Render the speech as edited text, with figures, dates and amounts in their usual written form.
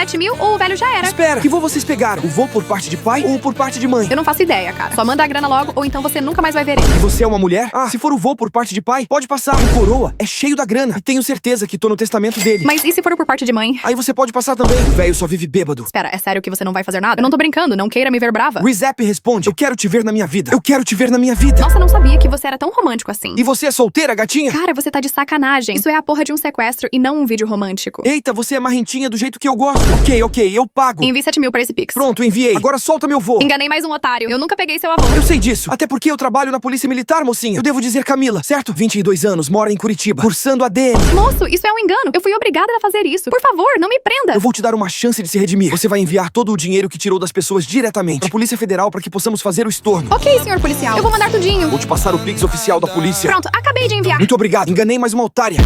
27 mil ou o velho já era. Espera, que voo vocês pegaram? O voo por parte de pai ou por parte de mãe? Eu não faço ideia, cara. Só manda a grana logo ou então você nunca mais vai ver ele. E você é uma mulher? Ah, se for o voo por parte de pai, pode passar. O coroa é cheio da grana. E tenho certeza que tô no testamento dele. Mas e se for por parte de mãe? Aí você pode passar também. O velho só vive bêbado. Espera, é sério que você não vai fazer nada? Eu não tô brincando, não queira me ver brava. Rizep responde, eu quero te ver na minha vida. Eu quero te ver na minha vida. Nossa, não sabia que você era tão romântico assim. E você é solteira, gatinha? Cara, você tá de sacanagem. Isso é a porra de um sequestro e não um vídeo romântico. Eita, você é marrentinha do jeito que eu gosto. Ok, eu pago. Envie 7 mil pra esse Pix. Pronto, enviei. Agora solta meu voo. Enganei mais um otário. Eu nunca peguei seu avô. Eu sei disso. Até porque eu trabalho na polícia militar, mocinha. Eu devo dizer Camila, certo? 22 anos, mora em Curitiba, cursando ADM. Moço, isso é um engano. Eu fui obrigada a fazer isso. Por favor, não me prenda. Eu vou te dar uma chance de se redimir. Você vai enviar todo o dinheiro que tirou das pessoas diretamente pra Polícia Federal para que possamos fazer o estorno. Ok, senhor policial. Eu vou mandar tudinho. Vou te passar o Pix oficial da polícia. Pronto, acabei de enviar. Muito obrigado. Enganei mais uma otária.